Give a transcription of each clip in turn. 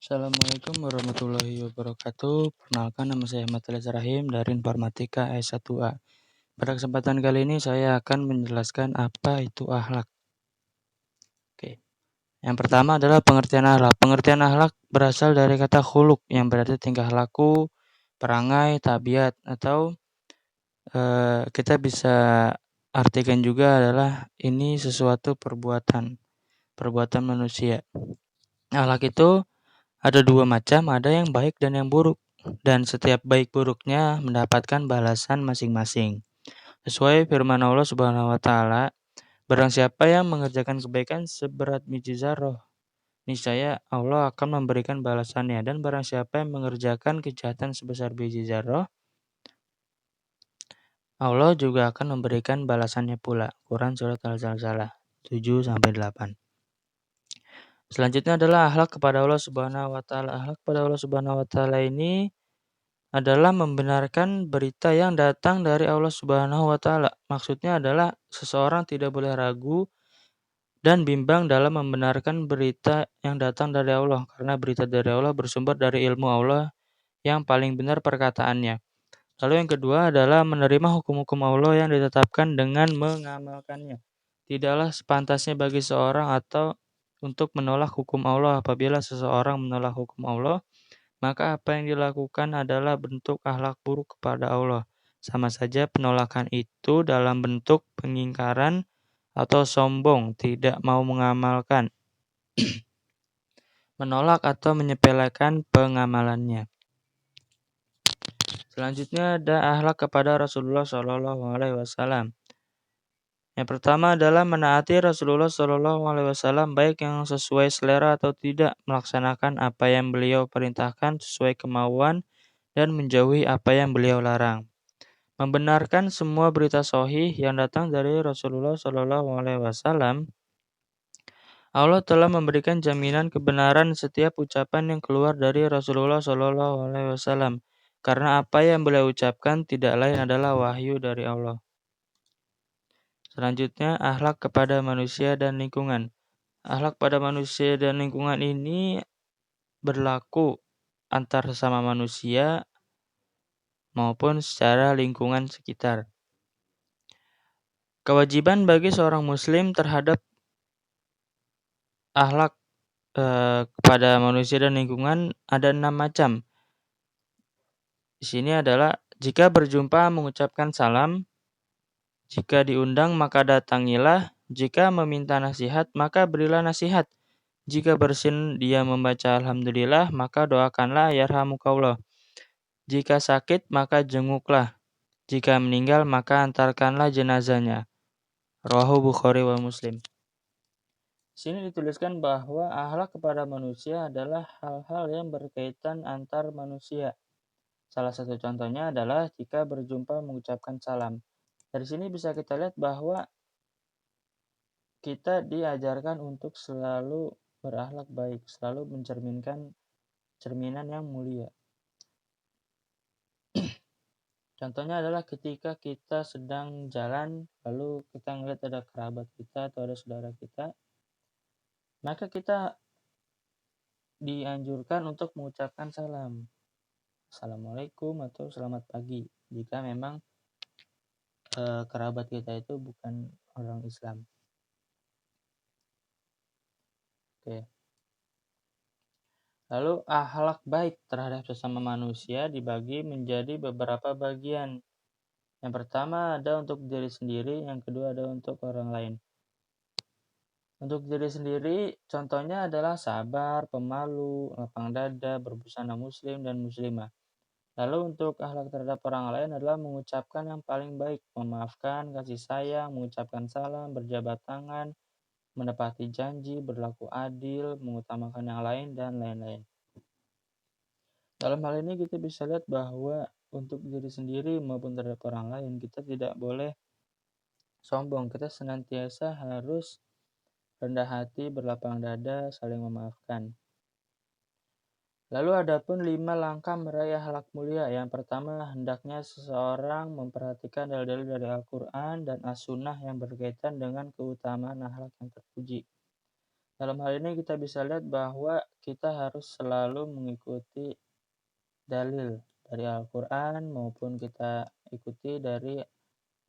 Assalamualaikum warahmatullahi wabarakatuh. Perkenalkan, nama saya Ahmad Eliezer Rahim dari Informatika S1A. Pada kesempatan kali ini saya akan menjelaskan apa itu akhlak. Oke. Yang pertama adalah pengertian akhlak. Pengertian akhlak berasal dari kata khuluk yang berarti tingkah laku, perangai, tabiat, atau kita bisa artikan juga adalah ini sesuatu perbuatan manusia. Akhlak itu ada dua macam, ada yang baik dan yang buruk. Dan setiap baik buruknya mendapatkan balasan masing-masing. Sesuai firman Allah Subhanahu wa taala, barang siapa yang mengerjakan kebaikan seberat biji zarah, niscaya Allah akan memberikan balasannya, dan barang siapa yang mengerjakan kejahatan sebesar biji zarah, Allah juga akan memberikan balasannya pula. Quran surat Al-Zalzalah 7-8. Selanjutnya adalah akhlak kepada Allah Subhanahu wa taala. Akhlak kepada Allah Subhanahu wa taala ini adalah membenarkan berita yang datang dari Allah Subhanahu wa taala. Maksudnya adalah seseorang tidak boleh ragu dan bimbang dalam membenarkan berita yang datang dari Allah, karena berita dari Allah bersumber dari ilmu Allah yang paling benar perkataannya. Lalu yang kedua adalah menerima hukum-hukum Allah yang ditetapkan dengan mengamalkannya. Tidaklah sepantasnya bagi seorang atau untuk menolak hukum Allah. Apabila seseorang menolak hukum Allah, maka apa yang dilakukan adalah bentuk akhlak buruk kepada Allah. Sama saja penolakan itu dalam bentuk pengingkaran atau sombong, tidak mau mengamalkan, menolak atau menyepelekan pengamalannya. Selanjutnya ada akhlak kepada Rasulullah SAW. Yang pertama adalah menaati Rasulullah SAW, baik yang sesuai selera atau tidak, melaksanakan apa yang beliau perintahkan sesuai kemauan dan menjauhi apa yang beliau larang. Membenarkan semua berita sahih yang datang dari Rasulullah SAW. Allah telah memberikan jaminan kebenaran setiap ucapan yang keluar dari Rasulullah SAW, karena apa yang beliau ucapkan tidak lain adalah wahyu dari Allah. Selanjutnya, akhlak kepada manusia dan lingkungan. Akhlak pada manusia dan lingkungan ini berlaku antar sesama manusia maupun secara lingkungan sekitar. Kewajiban bagi seorang muslim terhadap akhlak kepada manusia dan lingkungan ada 6 macam. Di sini adalah jika berjumpa mengucapkan salam, jika diundang maka datangilah, jika meminta nasihat maka berilah nasihat. Jika bersin dia membaca alhamdulillah maka doakanlah yarhamukallah. Jika sakit maka jenguklah. Jika meninggal maka antarkanlah jenazahnya. Rawahu Bukhari wa Muslim. Di sini dituliskan bahwa akhlak kepada manusia adalah hal-hal yang berkaitan antar manusia. Salah satu contohnya adalah jika berjumpa mengucapkan salam. Dari sini bisa kita lihat bahwa kita diajarkan untuk selalu berakhlak baik, selalu mencerminkan cerminan yang mulia. Contohnya adalah ketika kita sedang jalan, lalu kita melihat ada kerabat kita atau ada saudara kita, maka kita dianjurkan untuk mengucapkan salam. Assalamualaikum atau selamat pagi, jika memang kerabat kita itu bukan orang Islam. Oke. Lalu akhlak baik terhadap sesama manusia dibagi menjadi beberapa bagian. Yang pertama ada untuk diri sendiri, yang kedua ada untuk orang lain. Untuk diri sendiri, contohnya adalah sabar, pemalu, lapang dada, berbusana muslim dan muslimah. Lalu untuk akhlak terhadap orang lain adalah mengucapkan yang paling baik, memaafkan, kasih sayang, mengucapkan salam, berjabat tangan, menepati janji, berlaku adil, mengutamakan yang lain, dan lain-lain. Dalam hal ini kita bisa lihat bahwa untuk diri sendiri maupun terhadap orang lain, kita tidak boleh sombong. Kita senantiasa harus rendah hati, berlapang dada, saling memaafkan. Lalu adapun 5 langkah meraih akhlak mulia. Yang pertama, hendaknya seseorang memperhatikan dalil-dalil dari Al-Quran dan As-Sunnah yang berkaitan dengan keutamaan akhlak yang terpuji. Dalam hal ini kita bisa lihat bahwa kita harus selalu mengikuti dalil dari Al-Quran maupun kita ikuti dari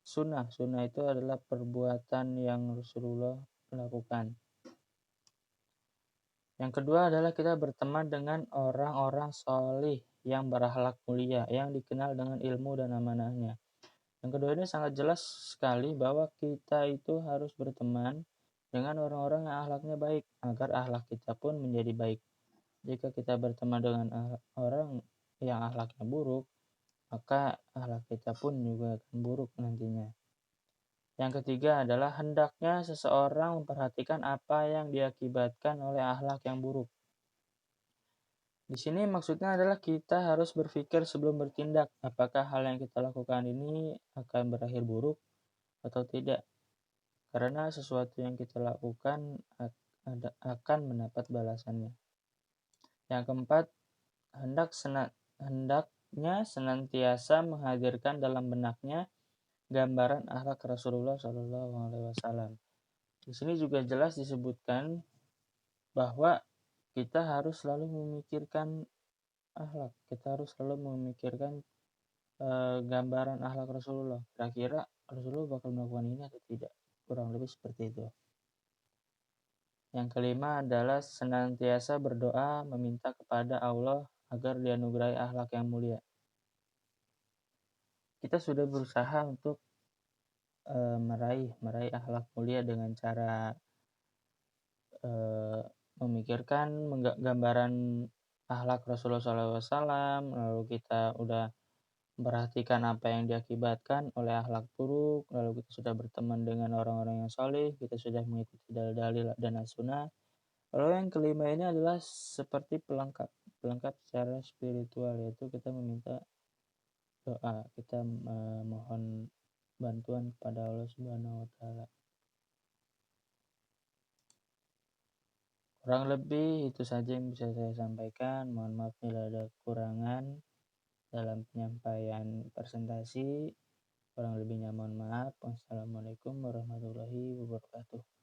sunnah. Sunnah itu adalah perbuatan yang Rasulullah lakukan. Yang kedua adalah kita berteman dengan orang-orang solih yang berakhlak mulia, yang dikenal dengan ilmu dan amanahnya. Yang kedua ini sangat jelas sekali bahwa kita itu harus berteman dengan orang-orang yang akhlaknya baik, agar akhlak kita pun menjadi baik. Jika kita berteman dengan orang yang akhlaknya buruk, maka akhlak kita pun juga akan buruk nantinya. Yang ketiga adalah hendaknya seseorang memperhatikan apa yang diakibatkan oleh akhlak yang buruk. Di sini maksudnya adalah kita harus berpikir sebelum bertindak, apakah hal yang kita lakukan ini akan berakhir buruk atau tidak. Karena sesuatu yang kita lakukan akan mendapat balasannya. Yang keempat, hendaknya senantiasa menghadirkan dalam benaknya gambaran akhlak Rasulullah SAW. Di sini juga jelas disebutkan bahwa kita harus selalu memikirkan akhlak. Kita harus selalu memikirkan gambaran akhlak Rasulullah. Kira-kira Rasulullah bakal melakukan ini atau tidak. Kurang lebih seperti itu. Yang kelima adalah senantiasa berdoa meminta kepada Allah agar dianugerahi akhlak yang mulia. Kita sudah berusaha untuk meraih akhlak mulia dengan cara memikirkan gambaran akhlak Rasulullah SAW, lalu kita udah memperhatikan apa yang diakibatkan oleh akhlak buruk, lalu kita sudah berteman dengan orang-orang yang soleh, kita sudah mengikuti dalil-dalil dan as-sunnah. Lalu yang kelima ini adalah seperti pelengkap secara spiritual, yaitu kita meminta doa, kita mohon bantuan kepada Allah Subhanahu wa taala. Kurang lebih itu saja yang bisa saya sampaikan. Mohon maaf bila ada kekurangan dalam penyampaian presentasi. Kurang lebihnya mohon maaf. Wassalamualaikum warahmatullahi wabarakatuh.